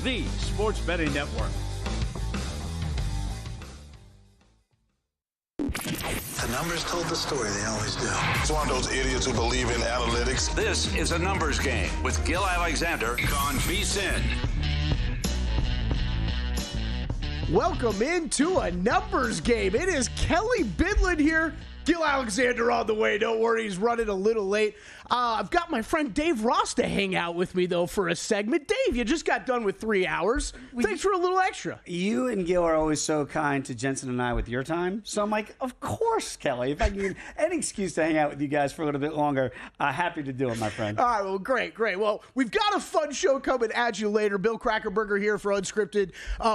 the Sports Betting Network. The numbers told the story, they always do. It's one of those idiots who believe in analytics. This is a numbers game with Gil Alexander on VSiN. Welcome into a numbers game. It is Kelly Bidlin here. Gil Alexander on the way. Don't worry, he's running a little late. I've got my friend Dave Ross to hang out with me, though, for a segment. Dave, you just got done with 3 hours. Thanks for a little extra. You and Gil are always so kind to Jensen and I with your time. So I'm like, of course, Kelly. If I can get any excuse to hang out with you guys for a little bit longer, happy to do it, my friend. All right, well, great. Well, we've got a fun show coming at you later. Bill Crackerberger here for Unscripted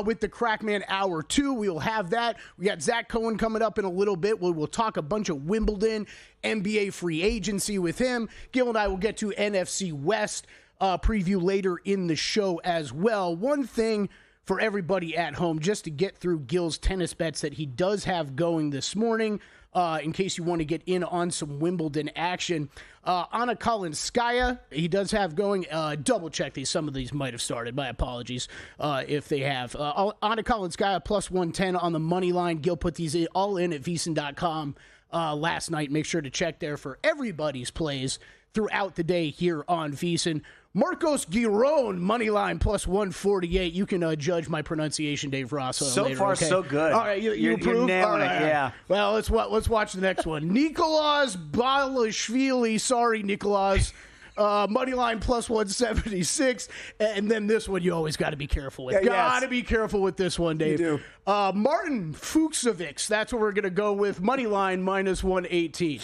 with the Crackman Hour 2. We will have that. We got Zach Cohen coming up in a little bit. We'll talk a bunch of Wimbledon, NBA free agency with him. Gil and I will get to NFC West preview later in the show as well. One thing for everybody at home, just to get through Gil's tennis bets that he does have going this morning, in case you want to get in on some Wimbledon action. Anna Kalinskaya, he does have going. Double check these. Some of these might have started. My apologies if they have. Anna Kalinskaya plus 110 on the money line. Gil put these all in at VSiN.com last night. Make sure to check there for everybody's plays throughout the day here on VSiN. Marcos Giron, money line plus 148. You can judge my pronunciation, Dave Ross. So later, far, okay? so good. All right, you approve? You're nailing All right. it, yeah. Well, let's watch the next one. Nicolas Balashvili. Sorry, Nicolas. Money line plus 176. And then this one you always got to be careful with. Got to be careful with this one, Dave. You do. Martin Fuchsovics. That's what we're going to go with. Money line minus 118.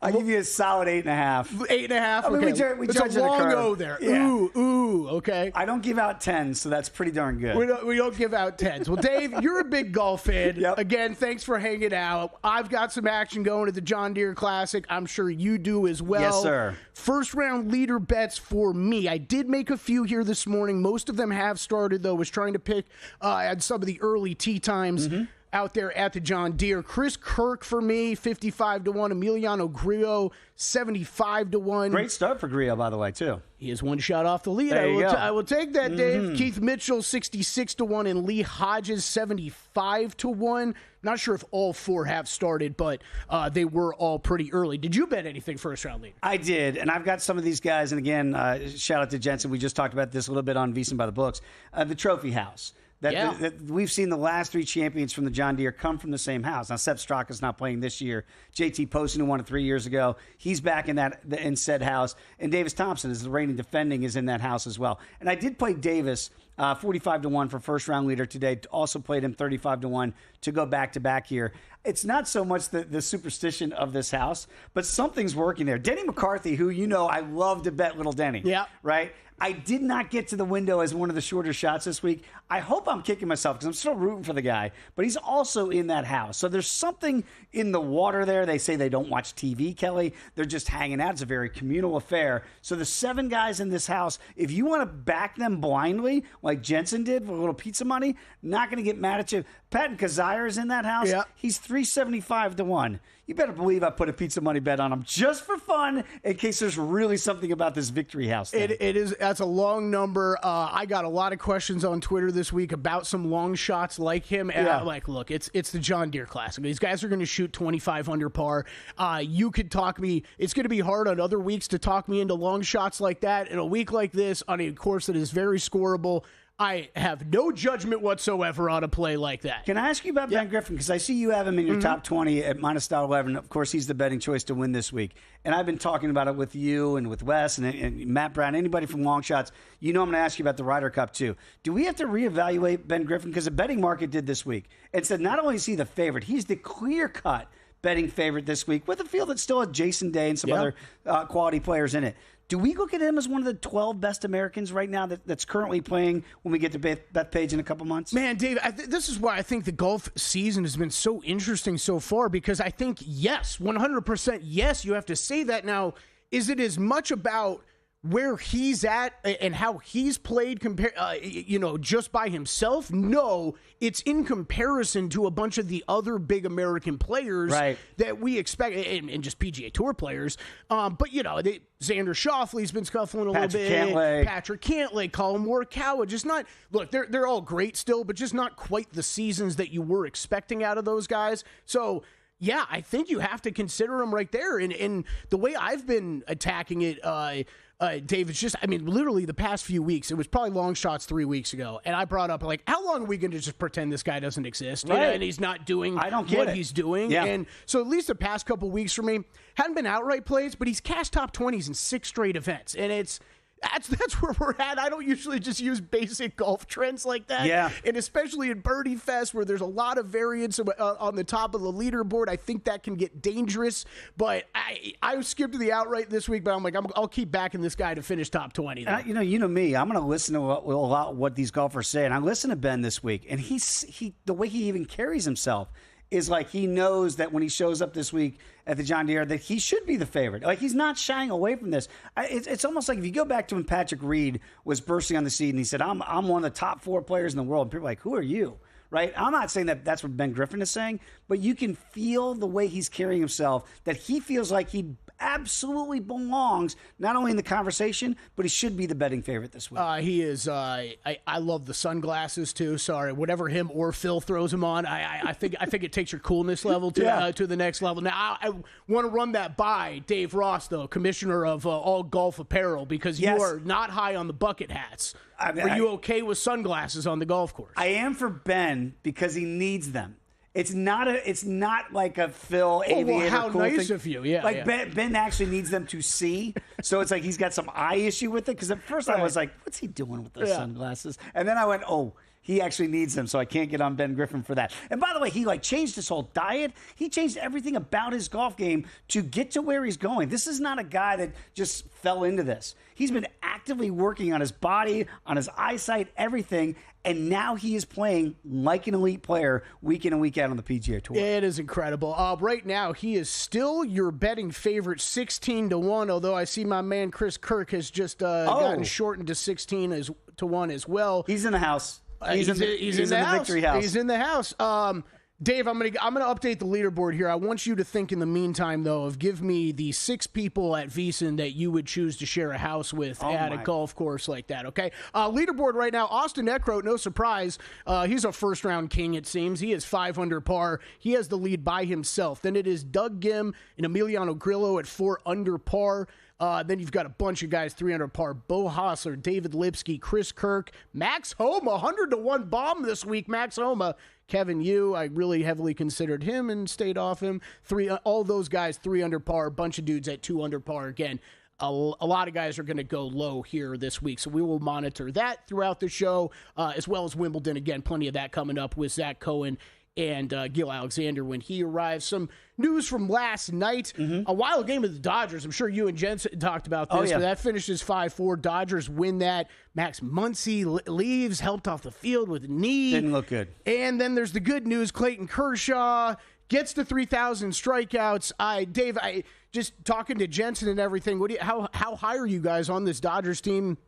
I'll give you a solid 8.5. 8.5? I mean, okay. we it's judge a at a long curve. O there. Yeah. Ooh, okay. I don't give out 10s, so that's pretty darn good. We don't give out 10s. Well, Dave, you're a big golf fan. Yep. Again, thanks for hanging out. I've got some action going at the John Deere Classic. I'm sure you do as well. Yes, sir. First round leader bets for me. I did make a few here this morning. Most of them have started, though. Was trying to pick at some of the early tee times. Out there at the John Deere. Chris Kirk for me, 55-1. Emiliano Grillo, 75-1. Great start for Grillo, by the way, too. He is one shot off the lead. I will take that, Dave. Keith Mitchell, 66-1, and Lee Hodges, 75-1. Not sure if all four have started, but they were all pretty early. Did you bet anything first round leader? I did, and I've got some of these guys, and again, shout out to Jensen. We just talked about this a little bit on VSiN by the Books. The Trophy House. That we've seen the last three champions from the John Deere come from the same house. Now, Sepp Straka's not playing this year. JT Poston, who won it 3 years ago, he's back in said house. And Davis Thompson, is the reigning defending, is in that house as well. And I did play Davis 45-1 for first round leader today. Also played him 35-1 to go back to back here. It's not so much the superstition of this house, but something's working there. Denny McCarthy, who I love to bet little Denny. Yeah. Right? I did not get to the window as one of the shorter shots this week. I hope I'm kicking myself because I'm still rooting for the guy, but he's also in that house. So there's something in the water there. They say they don't watch TV, Kelly. They're just hanging out. It's a very communal affair. So the 7 guys in this house, if you want to back them blindly, like Jensen did for a little pizza money, not going to get mad at you. Patton Kazire is in that house. Yeah. He's 375-1. You better believe I put a pizza money bet on him just for fun in case there's really something about this victory house thing. It is. That's a long number. I got a lot of questions on Twitter this week about some long shots like him. And I'm like, look, it's the John Deere Classic. These guys are going to shoot 25 under par. You could talk me. It's going to be hard on other weeks to talk me into long shots like that. In a week like this, on a course that is very scoreable, I have no judgment whatsoever on a play like that. Can I ask you about Ben Griffin? Because I see you have him in your top 20 at minus $11. Of course, he's the betting choice to win this week. And I've been talking about it with you and with Wes and Matt Brown, anybody from Long Shots. I'm going to ask you about the Ryder Cup, too. Do we have to reevaluate Ben Griffin? Because the betting market did this week. And said not only is he the favorite, he's the clear-cut betting favorite this week with a field that's still a Jason Day and some other quality players in it. Do we look at him as one of the 12 best Americans right now that's currently playing when we get to Bethpage in a couple months? Man, Dave, this is why I think the golf season has been so interesting so far, because I think, yes, 100% yes, you have to say that. Now, is it as much about where he's at and how he's played just by himself, no, it's in comparison to a bunch of the other big American players that we expect, and just PGA Tour players. But, Xander Schauffele's been scuffling a little bit. Patrick Cantlay, Colin Morikawa, just not – look, they're all great still, but just not quite the seasons that you were expecting out of those guys. So – yeah, I think you have to consider him right there. And the way I've been attacking it, Dave, it's just, literally the past few weeks, it was probably long shots 3 weeks ago. And I brought up, how long are we going to just pretend this guy doesn't exist? Right. And he's not doing what he's doing. Yeah. And so at least the past couple weeks for me, hadn't been outright plays, but he's cashed top 20s in 6 straight events. And that's where we're at. I don't usually just use basic golf trends like that. Yeah. And especially in Birdie Fest, where there's a lot of variance on the top of the leaderboard, I think that can get dangerous. But I skipped the outright this week, but I'm like, I'll keep backing this guy to finish top 20. You know me. I'm going to listen to a lot of what these golfers say. And I listened to Ben this week, and the way he even carries himself is like he knows that when he shows up this week at the John Deere that he should be the favorite. Like, he's not shying away from this. It's almost like if you go back to when Patrick Reed was bursting on the scene and he said, I'm one of the top 4 players in the world. And people are like, who are you? Right? I'm not saying that that's what Ben Griffin is saying, but you can feel the way he's carrying himself, that he feels like he absolutely belongs not only in the conversation, but he should be the betting favorite this week. He is. I love the sunglasses too. Sorry, whatever him or Phil throws him on. I think it takes your coolness level to the next level. Now I want to run that by Dave Ross, though, commissioner of all golf apparel, because you are not high on the bucket hats. Are you okay with sunglasses on the golf course? I am for Ben because he needs them. It's not like a Phil aviator. How cool nice thing. of you! Yeah, like Ben actually needs them to see, so it's like he's got some eye issue with it. Because at first I was like, "What's he doing with those sunglasses?" And then I went, "Oh, he actually needs them." So I can't get on Ben Griffin for that. And by the way, he changed his whole diet. He changed everything about his golf game to get to where he's going. This is not a guy that just fell into this. He's been actively working on his body, on his eyesight, everything. And now he is playing like an elite player week in and week out on the PGA Tour. It is incredible. Right now, he is still your betting favorite, 16-1. Although I see my man Chris Kirk has just gotten shortened to 16-1 as well. He's in the house. He's in the house. Victory house. He's in the house. Dave, I'm gonna update the leaderboard here. I want you to think in the meantime, though, of give me the 6 people at VSiN that you would choose to share a house with at a golf course like that, okay? Leaderboard right now, Austin Eckroat, no surprise. He's a first-round king, it seems. He is 5 under par. He has the lead by himself. Then it is Doug Gim and Emiliano Grillo at 4 under par. Then you've got a bunch of guys 3 under par. Bo Hostler, David Lipsky, Chris Kirk, Max Homa, 100-1 bomb this week. Max Homa, Kevin Yu, I really heavily considered him and stayed off him. All those guys 3 under par. A bunch of dudes at 2 under par. Again, a lot of guys are going to go low here this week, so we will monitor that throughout the show, as well as Wimbledon. Again, plenty of that coming up with Zach Cohen and Gil Alexander when he arrives. Some news from last night. A wild game of the Dodgers. I'm sure you and Jensen talked about this, but that finishes 5-4. Dodgers win that. Max Muncy leaves, helped off the field with a knee. Didn't look good. And then there's the good news. Clayton Kershaw gets to 3,000 strikeouts. Dave, just talking to Jensen and everything, how high are you guys on this Dodgers team?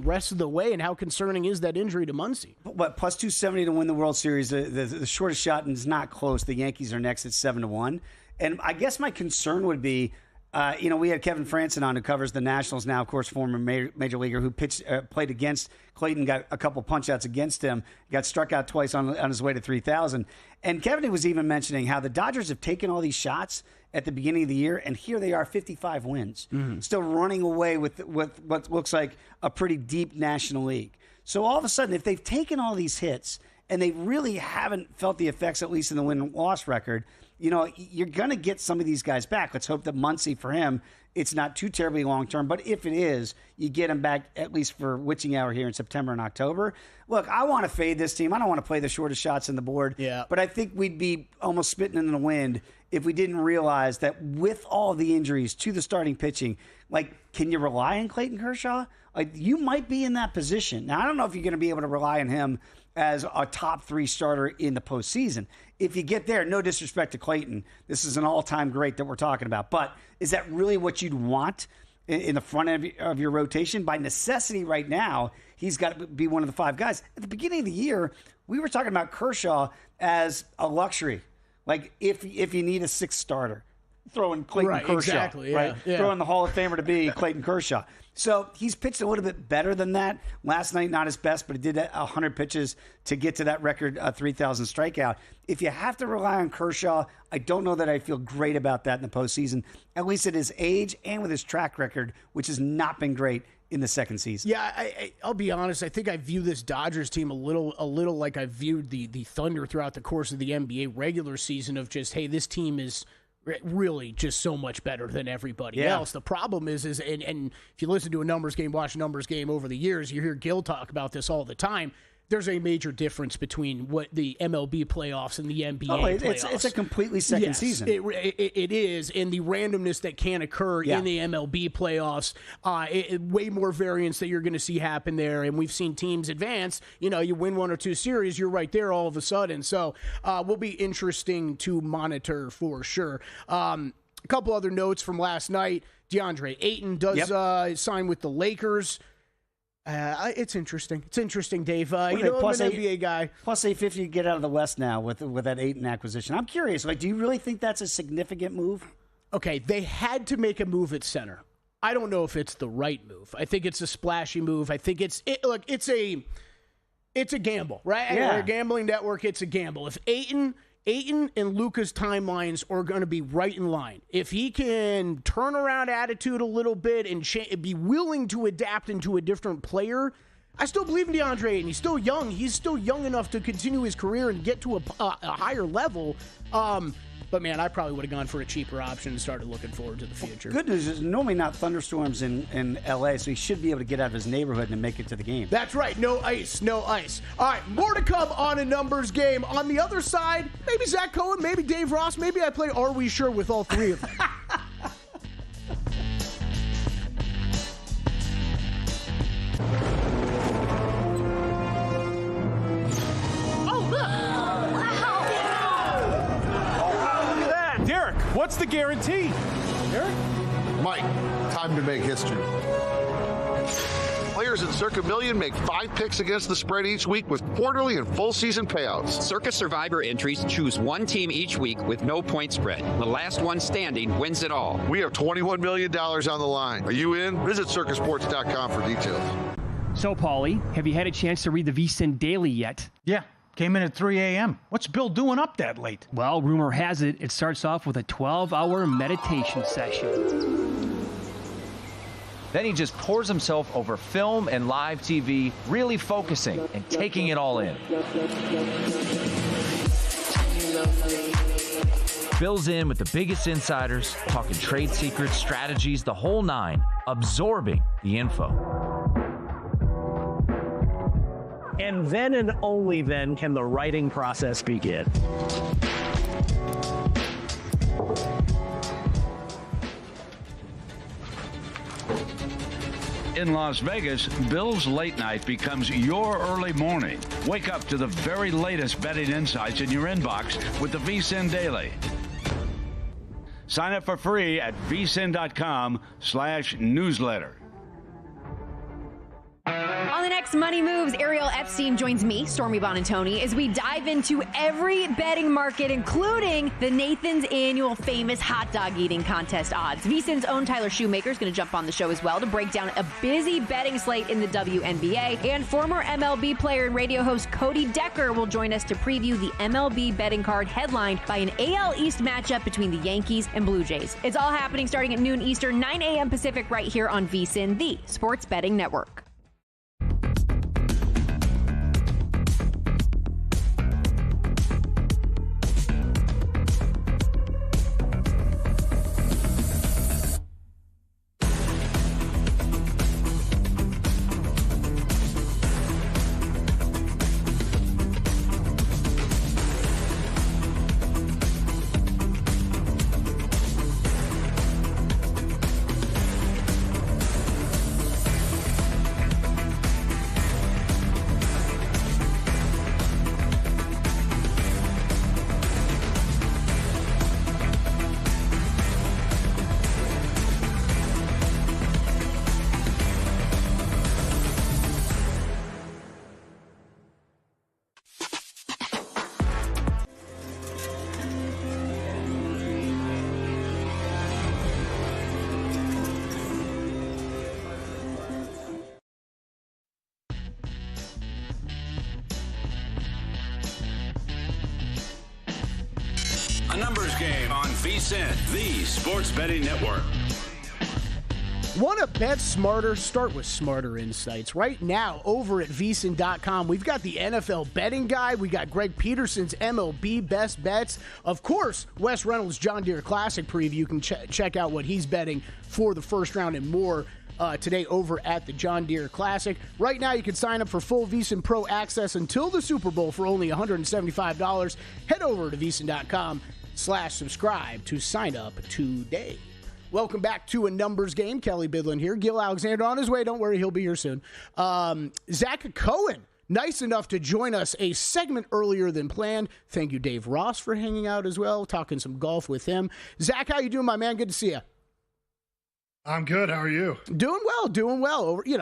Rest of the way, and how concerning is that injury to Muncy? What, plus 270 to win the World Series? The shortest shot is not close. The Yankees are next at 7-1. And I guess my concern would be, we had Kevin Franson on, who covers the Nationals now, of course, former major leaguer who played against Clayton, got a couple punch-outs against him, got struck out twice on his way to 3,000. And Kevin was even mentioning how the Dodgers have taken all these shots at the beginning of the year, and here they are, 55 wins, still running away with what looks like a pretty deep National League. So all of a sudden, if they've taken all these hits and they really haven't felt the effects, at least in the win-loss record, you're going to get some of these guys back. Let's hope that Muncy, for him, it's not too terribly long-term, but if it is, you get him back at least for witching hour here in September and October. Look, I want to fade this team. I don't want to play the shortest shots in the board, but I think we'd be almost spitting in the wind if we didn't realize that with all the injuries to the starting pitching, can you rely on Clayton Kershaw? You might be in that position. Now, I don't know if you're going to be able to rely on him as a top 3 starter in the postseason. If you get there, no disrespect to Clayton, this is an all-time great that we're talking about. But is that really what you'd want in the front of your rotation. By necessity right now, he's got to be one of the 5 guys. At the beginning of the year, we were talking about Kershaw as a luxury. Like, if you need a 6th starter, throw in Clayton Kershaw. Exactly, yeah, right? yeah. Throw in the Hall of Famer to be Clayton Kershaw. So he's pitched a little bit better than that. Last night, not his best, but he did 100 pitches to get to that record 3,000 strikeout. If you have to rely on Kershaw, I don't know that I feel great about that in the postseason, at least at his age and with his track record, which has not been great in the second season. Yeah, I'll be honest. I think I view this Dodgers team a little like I viewed the Thunder throughout the course of the NBA regular season of just, hey, this team is really just so much better than everybody else. The problem is and if you listen to a numbers game, watch a numbers game over the years, you hear Gil talk about this all the time. There's a major difference between what the MLB playoffs and the NBA playoffs. It's a completely second season. It is, and the randomness that can occur in the MLB playoffs, way more variance that you're going to see happen there. And we've seen teams advance. You win 1 or 2 series, you're right there all of a sudden. So will be interesting to monitor for sure. A couple other notes from last night. DeAndre Ayton does sign with the Lakers. It's interesting. It's interesting, Dave. I'm an NBA guy. Plus 850 to get out of the West now with that Ayton acquisition. I'm curious. Like, do you really think that's a significant move? Okay, they had to make a move at center. I don't know if it's the right move. I think it's a splashy move. I think it's a gamble, right? Yeah. A gambling network. It's a gamble. If Ayton and Luka's timelines are going to be right in line. If he can turn around attitude a little bit and be willing to adapt into a different player, I still believe in DeAndre Ayton. He's still young. He's still young enough to continue his career and get to a higher level. But, man, I probably would have gone for a cheaper option and started looking forward to the future. Good news is normally not thunderstorms in L.A., so he should be able to get out of his neighborhood and make it to the game. That's right. No ice. All right, more to come on a numbers game. On the other side, maybe Zach Cohen, maybe Dave Ross, maybe I play Are We Sure with all 3 of them. What's the guarantee? Eric? Mike, time to make history. Players in Circa Million make 5 picks against the spread each week with quarterly and full season payouts. Circa Survivor entries choose one team each week with no point spread. The last one standing wins it all. We have $21 million on the line. Are you in? Visit circasports.com for details. So, Paulie, have you had a chance to read the VSiN Daily yet? Yeah. Came in at 3 a.m. What's Bill doing up that late? Well, rumor has it starts off with a 12-hour meditation session. Then he just pours himself over film and live TV, really focusing and taking it all in. Bill's in with the biggest insiders, talking trade secrets, strategies, the whole 9, absorbing the info. And then and only then can the writing process begin. In Las Vegas, Bill's late night becomes your early morning. Wake up to the very latest betting insights in your inbox with the VSiN Daily. Sign up for free at vsin.com/newsletter. On the next Money Moves, Ariel Epstein joins me, Stormy Bonantoni, as we dive into every betting market, including the Nathan's annual famous hot dog eating contest odds. VSiN's own Tyler Shoemaker is going to jump on the show as well to break down a busy betting slate in the WNBA. And former MLB player and radio host Cody Decker will join us to preview the MLB betting card headlined by an AL East matchup between the Yankees and Blue Jays. It's all happening starting at noon Eastern, 9 a.m. Pacific, right here on VSiN, the Sports Betting Network. Numbers Game on VSiN, the Sports Betting Network. Want to bet smarter? Start with Smarter Insights. Right now, over at VSiN.com, we've got the NFL betting guide. We got Greg Peterson's MLB best bets. Of course, Wes Reynolds' John Deere Classic preview. You can check out what he's betting for the first round and more today over at the John Deere Classic. Right now, you can sign up for full VSiN Pro access until the Super Bowl for only $175. Head over to VSiN.com/subscribe to sign up today. Welcome back to a numbers game. Kelly Bidlin here. Gil Alexander on his way. Don't worry, he'll be here soon. Zach Cohen, nice enough to join us a segment earlier than planned. Thank you, Dave Ross, for hanging out as well, talking some golf with him. Zach, how you doing, my man? Good to see you. I'm good. How are you? Doing well.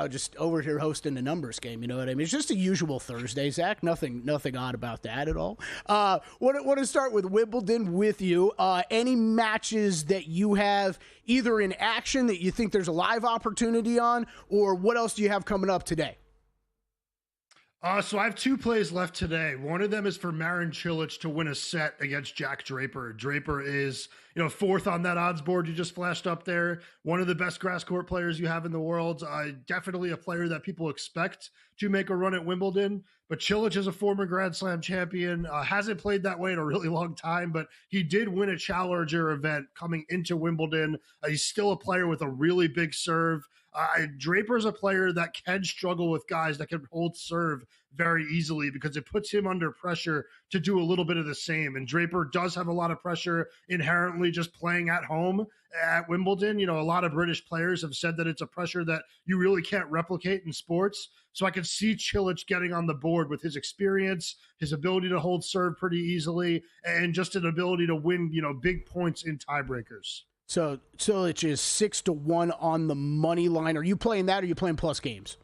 Just over here hosting a numbers game. You know what I mean? It's just a usual Thursday, Zach. Nothing odd about that at all. Want to start with Wimbledon with you. Any matches that you have either in action that you think there's a live opportunity on, or what else do you have coming up today? So I have 2 plays left today. One of them is for Marin Cilic to win a set against Jack Draper. Draper is, 4th on that odds board you just flashed up there. One of the best grass court players you have in the world. Definitely a player that people expect to make a run at Wimbledon. But Cilic is a former Grand Slam champion. Hasn't played that way in a really long time, but he did win a challenger event coming into Wimbledon. He's still a player with a really big serve. Draper's a player that can struggle with guys that can hold serve very easily because it puts him under pressure to do a little bit of the same. And Draper does have a lot of pressure inherently just playing at home at Wimbledon. A lot of British players have said that it's a pressure that you really can't replicate in sports. So I could see Cilic getting on the board with his experience, his ability to hold serve pretty easily, and just an ability to win, big points in tiebreakers. So Cilic is 6-1 on the money line. Are you playing that, or are you playing plus games?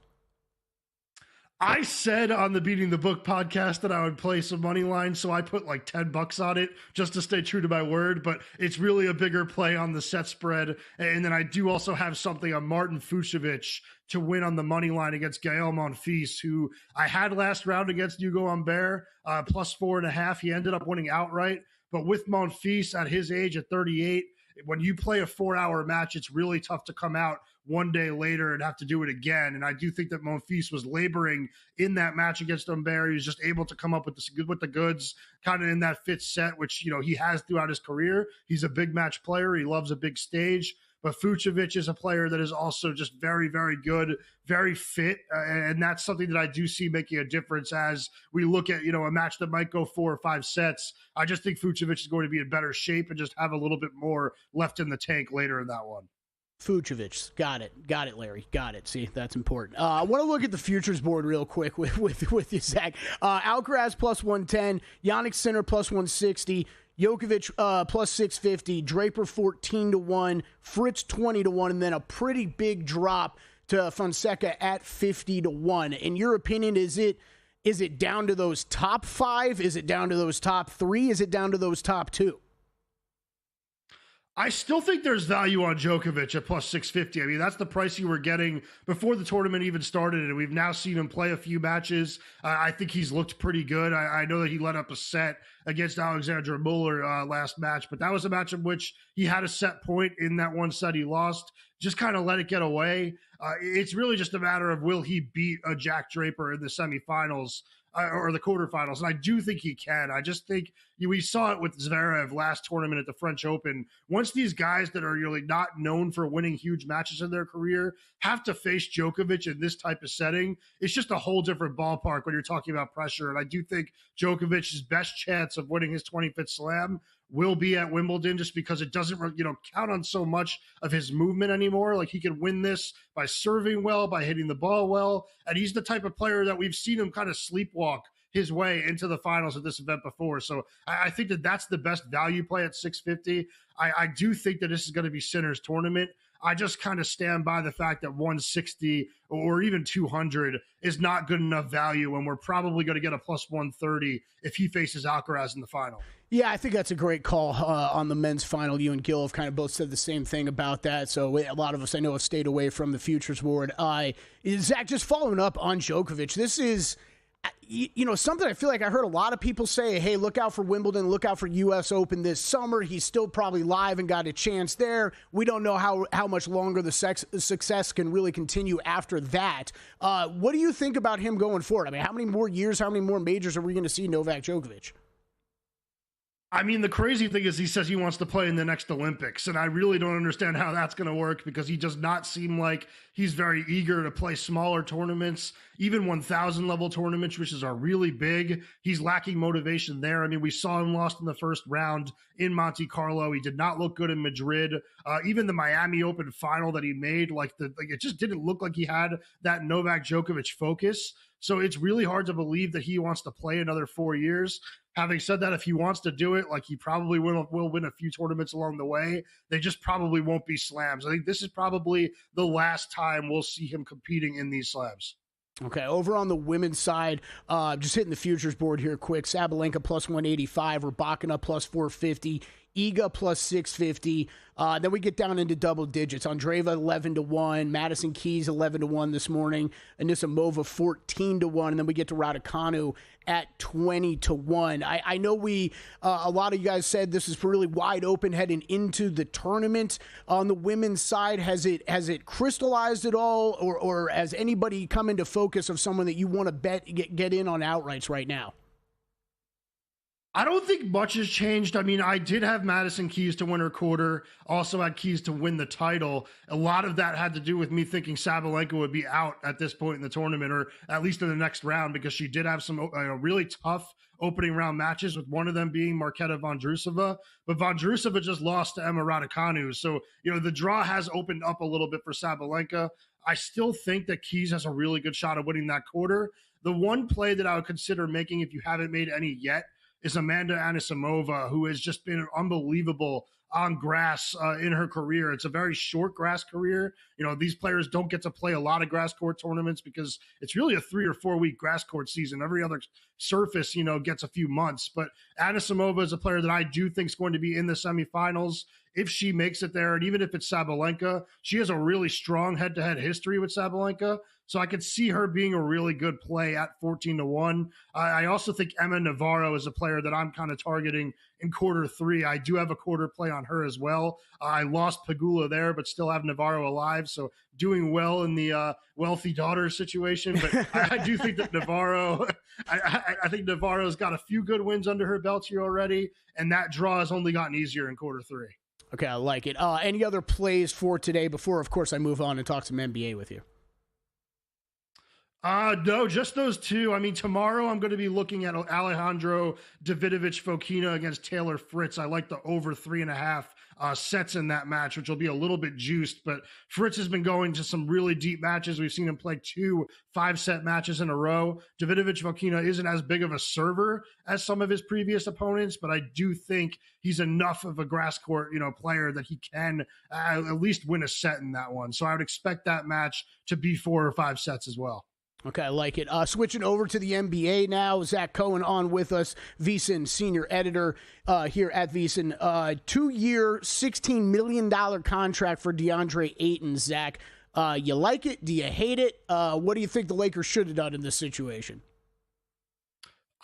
I said on the Beating the Book podcast that I would play some money line, so I put like $10 on it just to stay true to my word, but it's really a bigger play on the set spread. And then I do also have something on Martin Fucsovics to win on the money line against Gael Monfils, who I had last round against Hugo Humbert, plus 4.5. He ended up winning outright, but with Monfils at his age at 38, when you play a 4-hour match, it's really tough to come out one day later and have to do it again. And I do think that Monfils was laboring in that match against Humbert. He was just able to come up with the goods kind of in that 5th set, which, he has throughout his career. He's a big match player. He loves a big stage. But Fucsovics is a player that is also just very, very good, very fit. And that's something that I do see making a difference as we look at, a match that might go 4 or 5 sets. I just think Fucsovics is going to be in better shape and just have a little bit more left in the tank later in that one. Fucsovics. Got it, Larry. Got it. See, that's important. I want to look at the futures board real quick with you, Zach. Alcaraz plus 110, Jannik Sinner plus 160, Djokovic plus 650, Draper 14-1, Fritz 20-1, and then a pretty big drop to Fonseca at 50-1. In your opinion, is it down to those top 5? Is it down to those top 3? Is it down to those top 2? I still think there's value on Djokovic at plus 650. I mean, that's the price you were getting before the tournament even started, and we've now seen him play a few matches. I think he's looked pretty good. I know that he let up a set against Alexandra Muller last match, but that was a match in which he had a set point in that one set he lost. Just kind of let it get away. It's really just a matter of will he beat a Jack Draper in the semifinals or the quarterfinals, and I do think he can. I just think we saw it with Zverev last tournament at the French Open. Once these guys that are really not known for winning huge matches in their career have to face Djokovic in this type of setting, it's just a whole different ballpark when you're talking about pressure. And I do think Djokovic's best chance of winning his 25th slam will be at Wimbledon, just because it doesn't, count on so much of his movement anymore. Like, he can win this by serving well, by hitting the ball well. And he's the type of player that we've seen him kind of sleepwalk his way into the finals of this event before. So I think that that's the best value play at 650. I do think that this is going to be Sinner's tournament. I just kind of stand by the fact that 160 or even 200 is not good enough value when we're probably going to get a plus 130 if he faces Alcaraz in the final. Yeah, I think that's a great call on the men's final. You and Gil have kind of both said the same thing about that. So a lot of us, I know, have stayed away from the futures board. Zach, just following up on Djokovic, this is, something I feel like I heard a lot of people say, hey, look out for Wimbledon, look out for U.S. Open this summer. He's still probably live and got a chance there. We don't know how much longer the success can really continue after that. What do you think about him going forward? I mean, how many more years, how many more majors are we going to see Novak Djokovic? I mean, the crazy thing is he says he wants to play in the next Olympics, and I really don't understand how that's going to work because he does not seem like he's very eager to play smaller tournaments, even 1,000 level tournaments, which are really big. He's lacking motivation there. I mean, we saw him lost in the first round in Monte Carlo. He did not look good in Madrid. Even the Miami Open final that he made, it just didn't look like he had that Novak Djokovic focus. So it's really hard to believe that he wants to play another 4 years. Having said that, if he wants to do it, he probably will win a few tournaments along the way. They just probably won't be slams. I think this is probably the last time we'll see him competing in these slams. Okay, over on the women's side, just hitting the futures board here quick. Sabalenka plus 185, Rybakina plus 450, Iga plus 650. Then we get down into double digits. Andreeva 11-1, Madison Keys 11-1 this morning, Anisimova 14-1, and then we get to Raducanu at 20-1. I know a lot of you guys said this is really wide open heading into the tournament. On the women's side, has it crystallized at all, or has anybody come into focus of someone that you want to bet get in on outrights right now? I don't think much has changed. I mean, I did have Madison Keys to win her quarter, also had Keys to win the title. A lot of that had to do with me thinking Sabalenka would be out at this point in the tournament, or at least in the next round, because she did have some really tough opening round matches, with one of them being Marketa Vondrousova. But Vondrousova just lost to Emma Raducanu. So, the draw has opened up a little bit for Sabalenka. I still think that Keys has a really good shot of winning that quarter. The one play that I would consider making, if you haven't made any yet, is Amanda Anisimova, who has just been unbelievable on grass in her career. It's a very short grass career. These players don't get to play a lot of grass court tournaments because it's really a 3 or 4 week grass court season. Every other surface, gets a few months. But Anisimova is a player that I do think is going to be in the semifinals if she makes it there. And even if it's Sabalenka, she has a really strong head-to-head history with Sabalenka. So I could see her being a really good play at 14-1. I also think Emma Navarro is a player that I'm kind of targeting in quarter 3. I do have a quarter play on her as well. I lost Pegula there, but still have Navarro alive. So doing well in the wealthy daughter situation. But I do think that Navarro, I think Navarro's got a few good wins under her belt here already. And that draw has only gotten easier in quarter 3. Okay, I like it. Any other plays for today before, of course, I move on and talk some NBA with you? No, just those two. I mean, tomorrow I'm going to be looking at Alejandro Davidovich Fokina against Taylor Fritz. I like the over 3.5 sets in that match, which will be a little bit juiced. But Fritz has been going to some really deep matches. We've seen him play 2 5-set matches in a row. Davidovich Fokina isn't as big of a server as some of his previous opponents, but I do think he's enough of a grass court, player that he can at least win a set in that one. So I would expect that match to be 4 or 5 sets as well. Okay, I like it. Switching over to the NBA now. Zach Cohen on with us, VSiN senior editor here at VSiN. 2-year, $16 million contract for DeAndre Ayton, Zach. You like it? Do you hate it? What do you think the Lakers should have done in this situation?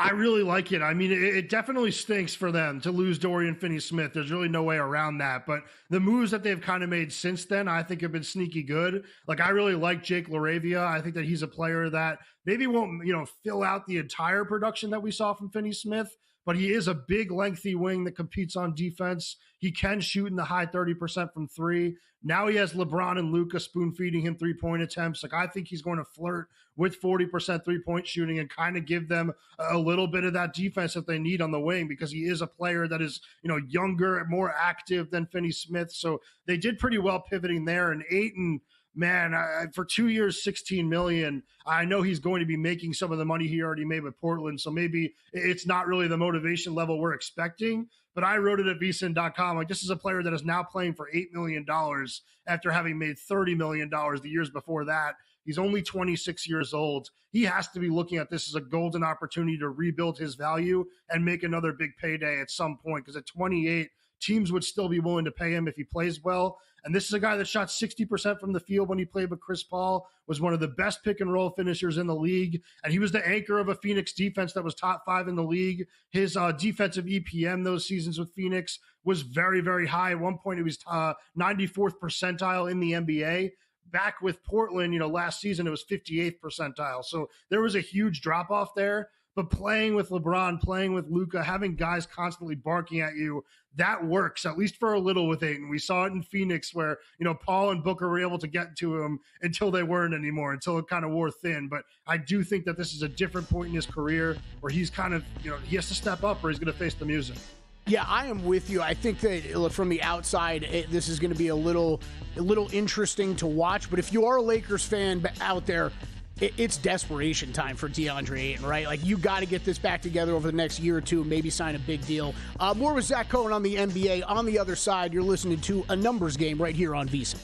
I really like it. I mean, it definitely stinks for them to lose Dorian Finney-Smith. There's really no way around that. But the moves that they've kind of made since then, I think have been sneaky good. I really like Jake LaRavia. I think that he's a player that maybe won't, fill out the entire production that we saw from Finney-Smith, but he is a big, lengthy wing that competes on defense. He can shoot in the high 30% from 3. Now he has LeBron and Luka spoon-feeding him 3-point attempts. I think he's going to flirt with 40% 3-point shooting and kind of give them a little bit of that defense that they need on the wing, because he is a player that is, younger, more active than Finney-Smith. So they did pretty well pivoting there. And Ayton, man, for 2 years, $16 million. I know he's going to be making some of the money he already made with Portland, so maybe it's not really the motivation level we're expecting. But I wrote it at VSiN.com. This is a player that is now playing for $8 million after having made $30 million the years before that. He's only 26 years old. He has to be looking at this as a golden opportunity to rebuild his value and make another big payday at some point, because at 28, teams would still be willing to pay him if he plays well. And this is a guy that shot 60% from the field when he played with Chris Paul, was one of the best pick and roll finishers in the league. And he was the anchor of a Phoenix defense that was top 5 in the league. His defensive EPM those seasons with Phoenix was very, very high. At one point, it was 94th percentile in the NBA. Back with Portland, last season, it was 58th percentile. So there was a huge drop off there. But playing with LeBron, playing with Luka, having guys constantly barking at you, that works, at least for a little with Ayton. We saw it in Phoenix where, Paul and Booker were able to get to him until they weren't anymore, until it kind of wore thin. But I do think that this is a different point in his career where he's kind of, he has to step up or he's going to face the music. Yeah, I am with you. I think that from the outside, this is going to be a little interesting to watch. But if you are a Lakers fan out there, it's desperation time for DeAndre Ayton, right? Like, you got to get this back together over the next year or two, maybe sign a big deal. More with Zach Cohen on the NBA. On the other side, you're listening to A Numbers Game right here on VSiN.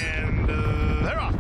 And they're off.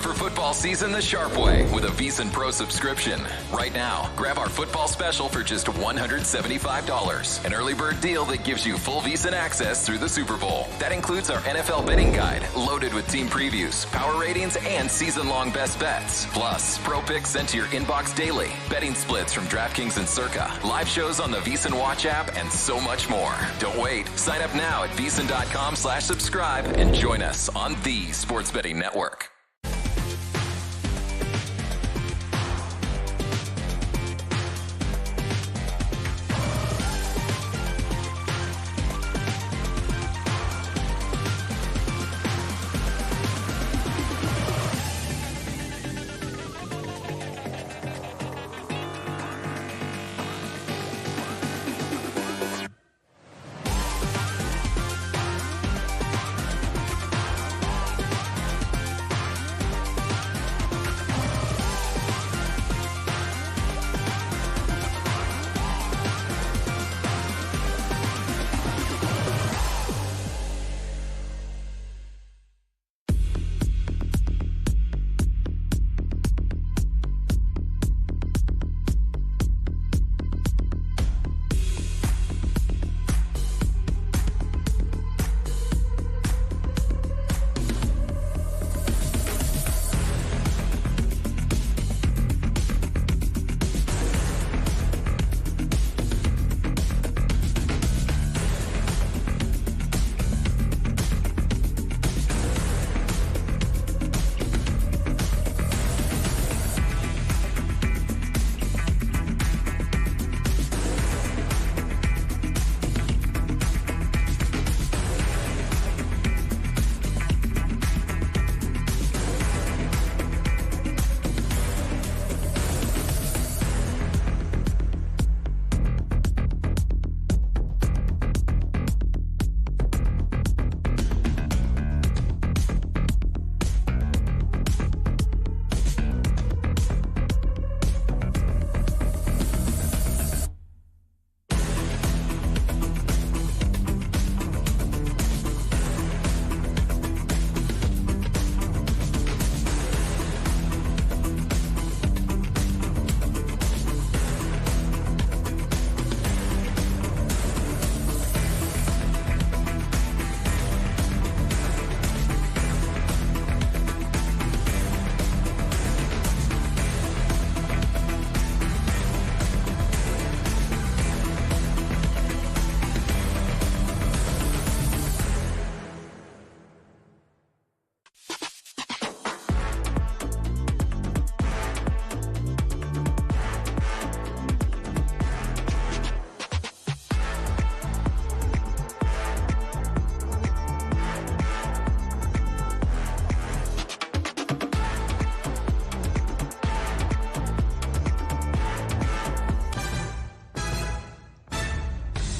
Football season the sharp way with a VSiN Pro subscription. Right now, grab our football special for just $175. An early bird deal that gives you full VSiN access through the Super Bowl. That includes our NFL betting guide, loaded with team previews, power ratings, and season-long best bets. Plus, pro picks sent to your inbox daily, betting splits from DraftKings and Circa, live shows on the VSiN Watch app, and so much more. Don't wait. Sign up now at VSiN.com/subscribe and join us on the Sports Betting Network.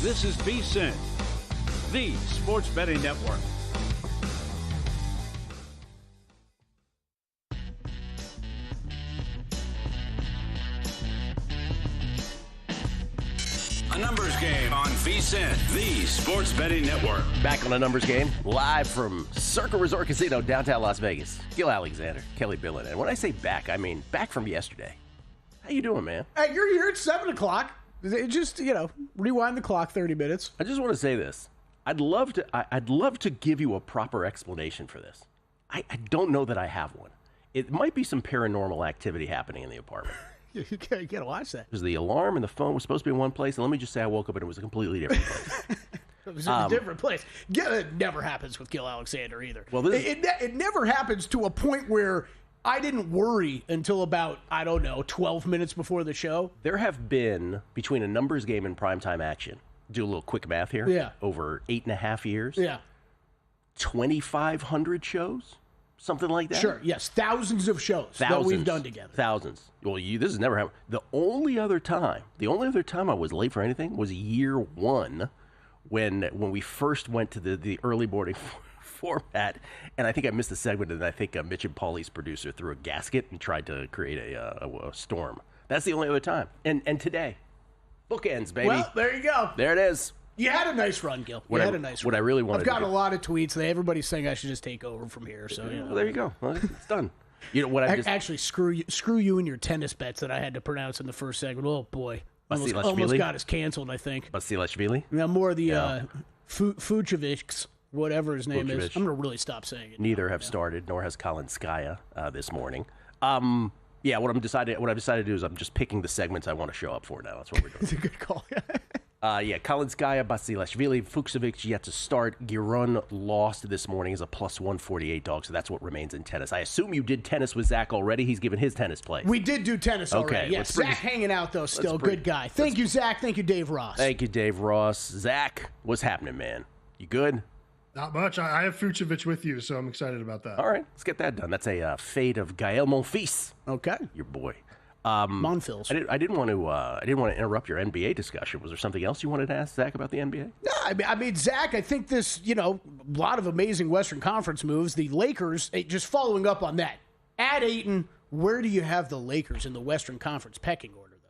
This is VSiN, the sports betting network. A numbers game on VSiN, the sports betting network. Back on a numbers game, live from Circle Resort Casino, downtown Las Vegas. Gil Alexander, Kelly Billin. And when I say back, I mean back from yesterday. How you doing, man? Hey, you're here at 7 o'clock. Just, rewind the clock 30 minutes. I just want to say this. I'd love to give you a proper explanation for this. I don't know that I have one. It might be some paranormal activity happening in the apartment. You gotta watch that. Because the alarm and the phone was supposed to be in one place, and let me just say I woke up and it was a completely different place. It was in a different place. It never happens with Gil Alexander either. Well, it never happens to a point where I didn't worry until about, 12 minutes before the show. There have been, between a numbers game and primetime action, do a little quick math here. Yeah. Over 8.5 years. Yeah. 2,500 shows? Something like that? Sure, yes. Thousands of shows that we've done together. Thousands. Well, this has never happened. The only other time I was late for anything was year one when we first went to the early boarding format, and I think I missed the segment, and I think Mitch and Paulie's producer threw a gasket and tried to create a storm. That's the only other time. And today, bookends, baby. Well, there you go. There it is. You had a nice run, Gil. What I really wanted I've got a lot of tweets. Everybody's saying I should just take over from here. So well, there you go. Well, it's done. You know what? Actually, screw you and your tennis bets that I had to pronounce in the first segment. Oh boy, almost got us canceled. I think. Basilashvili? Now more of the Fucevics, whatever his name is. I'm gonna really stop saying it. Neither have started, nor has Kalinskaya this morning. What I've decided to do is I'm just picking the segments I want to show up for now. That's what we're doing. It's a good call. Kalinskaya, Basilashvili, Fucevic yet to start. Giron lost this morning as a plus 148 dog, so that's what remains in tennis. I assume you did tennis with Zach already. He's given his tennis play. We did do tennis already. Okay, yes, Zach hanging out, though, still. Good guy. Thank you, Zach. Thank you, Dave Ross. Thank you, Dave Ross. Zach, what's happening, man? You good? Not much. I have Fucevic with you, so I'm excited about that. All right, let's get that done. That's a fade of Gael Monfils. Okay. Your boy. Monfils. I didn't want to interrupt your NBA discussion. Was there something else you wanted to ask Zach about the NBA? No, I mean, Zach, I think this, a lot of amazing Western Conference moves. The Lakers, just following up on that. At Ayton, where do you have the Lakers in the Western Conference pecking order, though?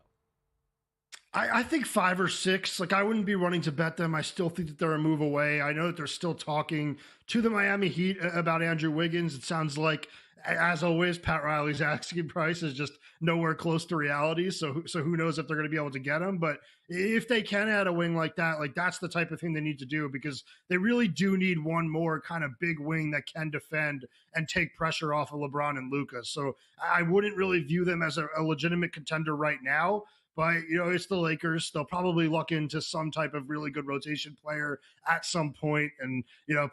I think 5 or 6. I wouldn't be running to bet them. I still think that they're a move away. I know that they're still talking to the Miami Heat about Andrew Wiggins. It sounds like, as always, Pat Riley's asking price is just nowhere close to reality. So who knows if they're going to be able to get him. But if they can add a wing like that, that's the type of thing they need to do, because they really do need one more kind of big wing that can defend and take pressure off of LeBron and Luka. So I wouldn't really view them as a legitimate contender right now. But, it's the Lakers. They'll probably luck into some type of really good rotation player at some point, and,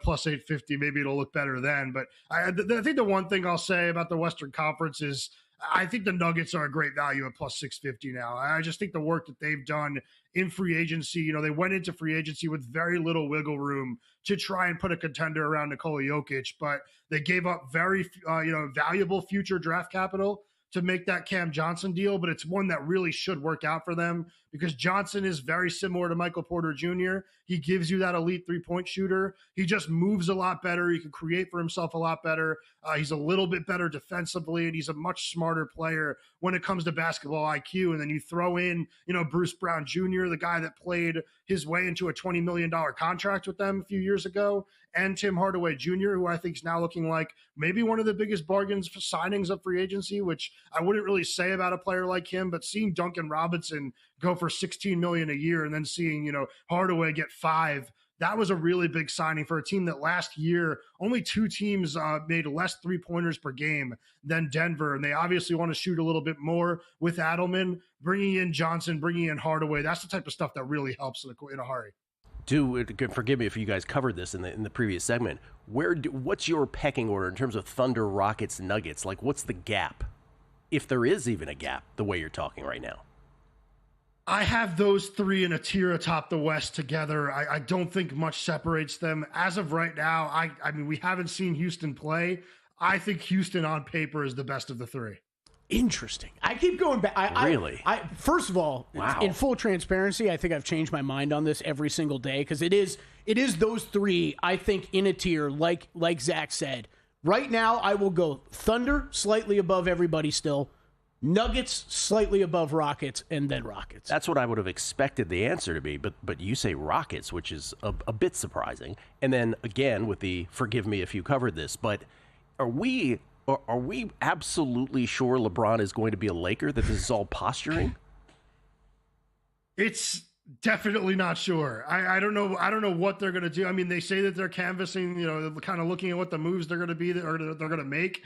plus 850, maybe it'll look better then. But I think the one thing I'll say about the Western Conference is I think the Nuggets are a great value at plus 650 now. I just think the work that they've done in free agency, they went into free agency with very little wiggle room to try and put a contender around Nikola Jokic, but they gave up very, valuable future draft capital to make that Cam Johnson deal, but it's one that really should work out for them because Johnson is very similar to Michael Porter Jr. He gives you that elite three-point shooter. He just moves a lot better. He can create for himself a lot better. He's a little bit better defensively, and he's a much smarter player when it comes to basketball IQ. And then you throw in, Bruce Brown Jr., the guy that played his way into a $20 million contract with them a few years ago, and Tim Hardaway Jr., who I think is now looking like maybe one of the biggest bargains for signings of free agency, which I wouldn't really say about a player like him, but seeing Duncan Robinson go for $16 million a year and then seeing, Hardaway get $5 million, that was a really big signing for a team that last year only 2 teams made less three-pointers per game than Denver. And they obviously want to shoot a little bit more with Adelman, bringing in Johnson, bringing in Hardaway. That's the type of stuff that really helps in a hurry. Forgive me if you guys covered this in the previous segment. What's your pecking order in terms of Thunder, Rockets, Nuggets? What's the gap, if there is even a gap, the way you're talking right now? I have those 3 in a tier atop the West together. I don't think much separates them. As of right now, I mean, we haven't seen Houston play. I think Houston on paper is the best of the 3. Interesting. I keep going back. Really? First of all, wow. In full transparency, I think I've changed my mind on this every single day because it is those three, I think, in a tier, like Zach said. Right now, I will go Thunder, slightly above everybody still, Nuggets, slightly above Rockets, and then Rockets. That's what I would have expected the answer to be, but you say Rockets, which is a bit surprising. And then, again, with the forgive me if you covered this, but are we absolutely sure LeBron is going to be a Laker, that this is all posturing? It's definitely not sure. I don't know. I don't know what they're going to do. I mean, they say that they're canvassing, they're kind of looking at what the moves they're going to be or they're going to make.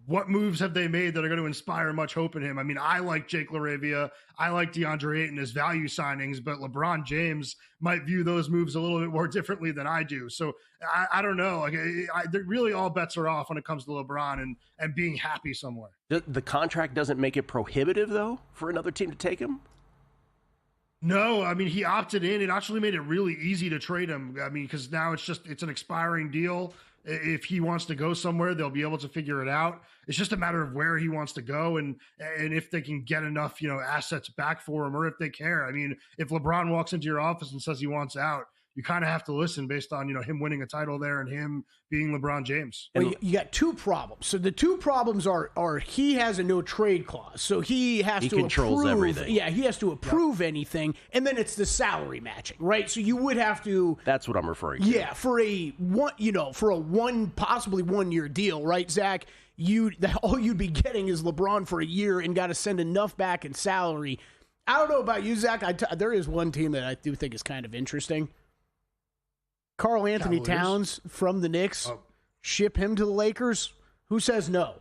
What moves have they made that are going to inspire much hope in him? I mean, I like Jake LaRavia. I like DeAndre Ayton as value signings, but LeBron James might view those moves a little bit more differently than I do. So I don't know. Like, really all bets are off when it comes to LeBron and being happy somewhere. The contract doesn't make it prohibitive, though, for another team to take him? No, I mean, he opted in. It actually made it really easy to trade him. I mean, because now it's an expiring deal. If he wants to go somewhere, they'll be able to figure it out. It's just a matter of where he wants to go and if they can get enough, assets back for him or if they care. I mean, if LeBron walks into your office and says he wants out, you kind of have to listen based on, him winning a title there and him being LeBron James. Well, you got two problems. So the two problems are he has a no trade clause. So he controls approve everything. Yeah, he has to approve anything. And then it's the salary matching, right? So you would have to. That's what I'm referring to. Yeah, for a possibly 1 year deal, right, Zach? All you'd be getting is LeBron for a year and got to send enough back in salary. I don't know about you, Zach. There is one team that I do think is kind of interesting. Karl Anthony Towns from the Knicks, ship him to the Lakers. Who says no?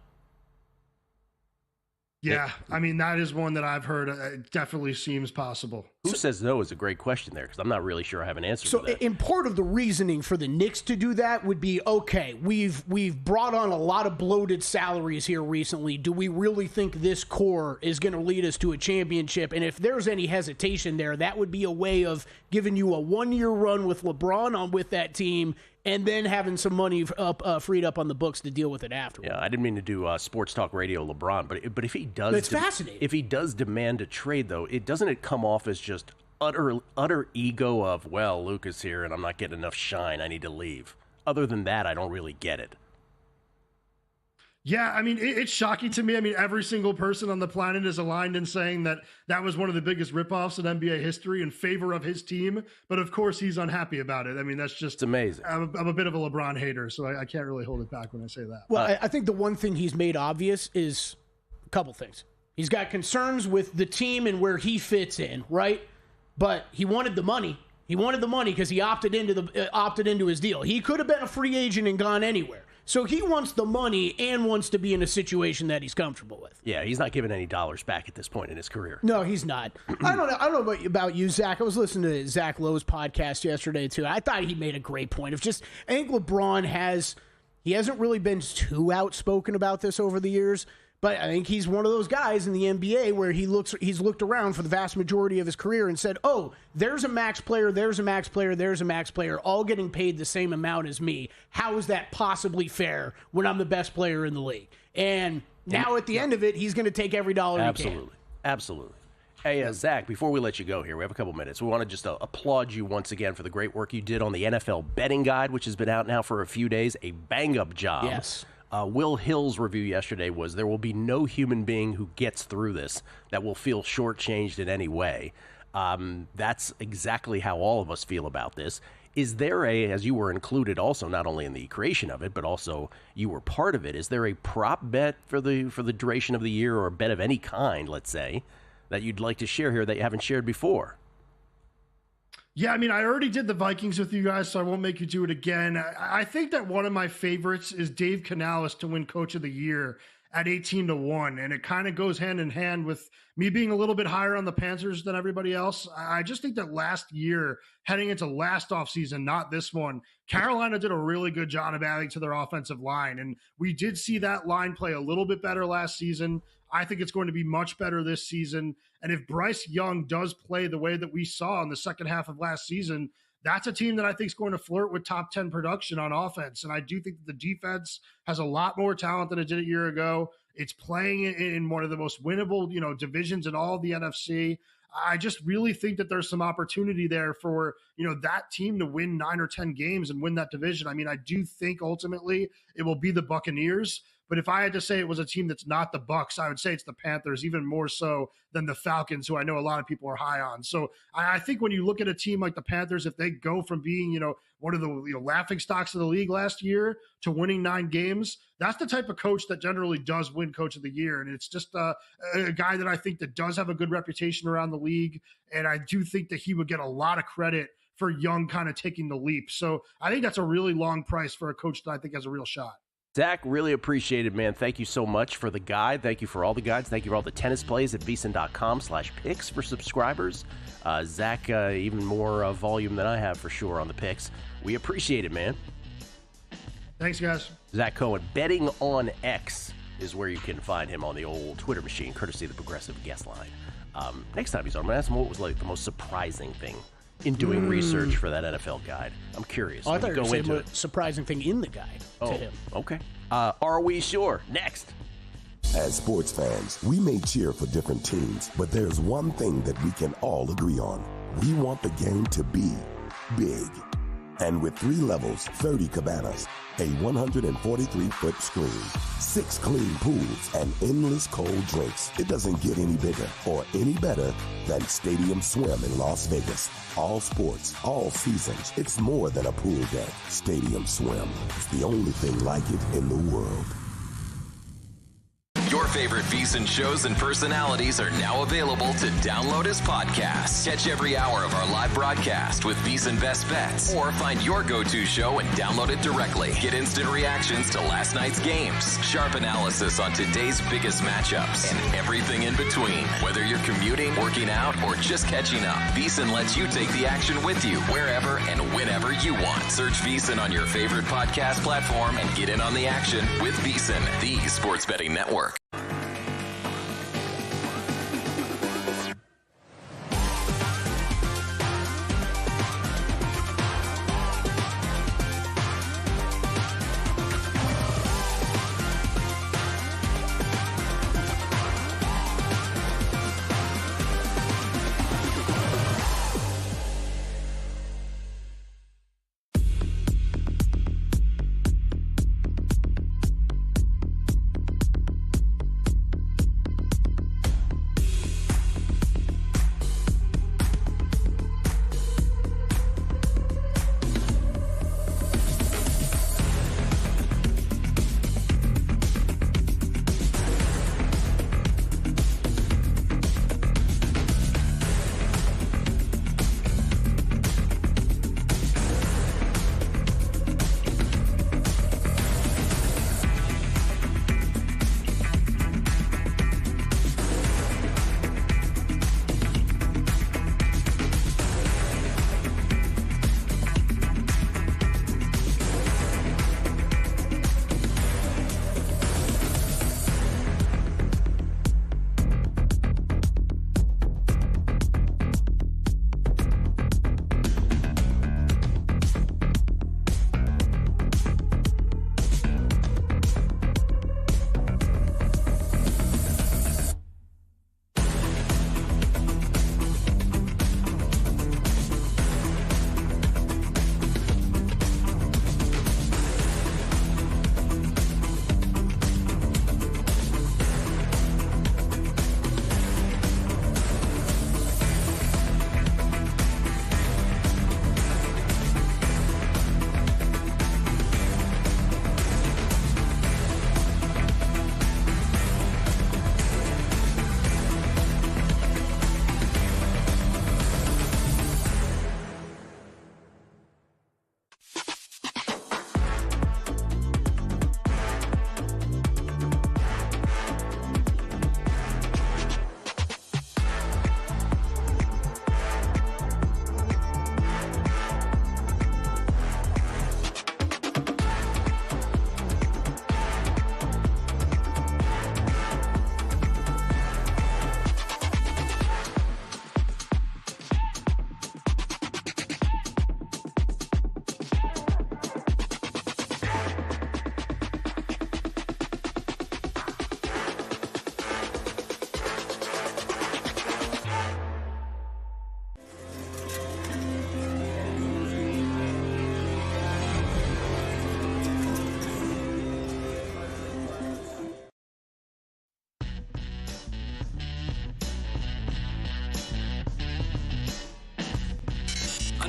Yeah, I mean, that is one that I've heard. It definitely seems possible. Who says no is a great question there because I'm not really sure I have an answer to that. And part of the reasoning for the Knicks to do that would be, okay, we've brought on a lot of bloated salaries here recently. Do we really think this core is going to lead us to a championship? And if there's any hesitation there, that would be a way of giving you a 1 year run with LeBron on with that team and then having some money freed up on the books to deal with it afterwards. Yeah, I didn't mean to do sports talk radio LeBron, but if he does, it's fascinating. If he does demand a trade, though, doesn't it come off as just utter ego of, well, Luke is here and I'm not getting enough shine, I need to leave. Other than that, I don't really get it. Yeah, I mean, it's shocking to me. I mean, every single person on the planet is aligned in saying that was one of the biggest ripoffs in NBA history in favor of his team. But of course, he's unhappy about it. I mean, that's just amazing. I'm a bit of a LeBron hater, so I can't really hold it back when I say that. Well, I think the one thing he's made obvious is a couple things. He's got concerns with the team and where he fits in, right? But he wanted the money. He wanted the money because he opted into his deal. He could have been a free agent and gone anywhere. So he wants the money and wants to be in a situation that he's comfortable with. Yeah, he's not giving any dollars back at this point in his career. No, he's not. I don't know about you, Zach. I was listening to Zach Lowe's podcast yesterday, too. I thought he made a great point. I think LeBron hasn't really been too outspoken about this over the years, but I think he's one of those guys in the NBA where he's looked around for the vast majority of his career and said, oh, there's a max player, there's a max player, there's a max player, all getting paid the same amount as me. How is that possibly fair when I'm the best player in the league? And now at the end of it, he's going to take every dollar he can. Absolutely. Hey, Zach, before we let you go here, we have a couple minutes. We want to just applaud you once again for the great work you did on the NFL Betting Guide, which has been out now for a few days. A bang-up job. Yes. Will Hill's review yesterday was, there will be no human being who gets through this that will feel shortchanged in any way. That's exactly how all of us feel about this. Is there as you were included also, not only in the creation of it, but also you were part of it, is there a prop bet for the duration of the year, or a bet of any kind, let's say, that you'd like to share here that you haven't shared before? Yeah, I mean, I already did the Vikings with you guys, so I won't make you do it again. I think that one of my favorites is Dave Canales to win Coach of the Year at 18-1, and it kind of goes hand in hand with me being a little bit higher on the Panthers than everybody else. I just think that last year, heading into last offseason, not this one, Carolina did a really good job of adding to their offensive line, and we did see that line play a little bit better last season. I think it's going to be much better this season. And if Bryce Young does play the way that we saw in the second half of last season, that's a team that I think is going to flirt with top 10 production on offense. And I do think that the defense has a lot more talent than it did a year ago. It's playing in one of the most winnable, divisions in all of the NFC. I just really think that there's some opportunity there for, that team to win 9 or 10 games and win that division. I mean, I do think ultimately it will be the Buccaneers. But if I had to say it was a team that's not the Bucs, I would say it's the Panthers, even more so than the Falcons, who I know a lot of people are high on. So I think when you look at a team like the Panthers, if they go from being, one of the laughing stocks of the league last year to winning 9 games, that's the type of coach that generally does win Coach of the Year. And it's just a guy that I think that does have a good reputation around the league. And I do think that he would get a lot of credit for Young kind of taking the leap. So I think that's a really long price for a coach that I think has a real shot. Zach, really appreciate it, man. Thank you so much for the guide. Thank you for all the guides. Thank you for all the tennis plays at VSiN.com/picks for subscribers. Zach, even more volume than I have for sure on the picks. We appreciate it, man. Thanks, guys. Zach Cohen, Betting on X is where you can find him on the old Twitter machine, courtesy of the Progressive Guest Line. Next time he's on, I'm going to ask him what was like the most surprising thing in doing research for that NFL guide. I'm curious. I thought you were saying a surprising thing in the guide to him. Okay. Are we sure? Next. As sports fans, we may cheer for different teams, but there's one thing that we can all agree on. We want the game to be big. And with 3 levels, 30 cabanas, a 143-foot screen, 6 clean pools, and endless cold drinks, it doesn't get any bigger or any better than Stadium Swim in Las Vegas. All sports, all seasons. It's more than a pool deck. Stadium Swim. It's the only thing like it in the world. Your favorite VSiN shows and personalities are now available to download as podcasts. Catch every hour of our live broadcast with VSiN Best Bets, or find your go-to show and download it directly. Get instant reactions to last night's games, sharp analysis on today's biggest matchups, and everything in between. Whether you're commuting, working out, or just catching up, VSiN lets you take the action with you wherever and whenever you want. Search VSiN on your favorite podcast platform and get in on the action with VSiN, the sports betting network.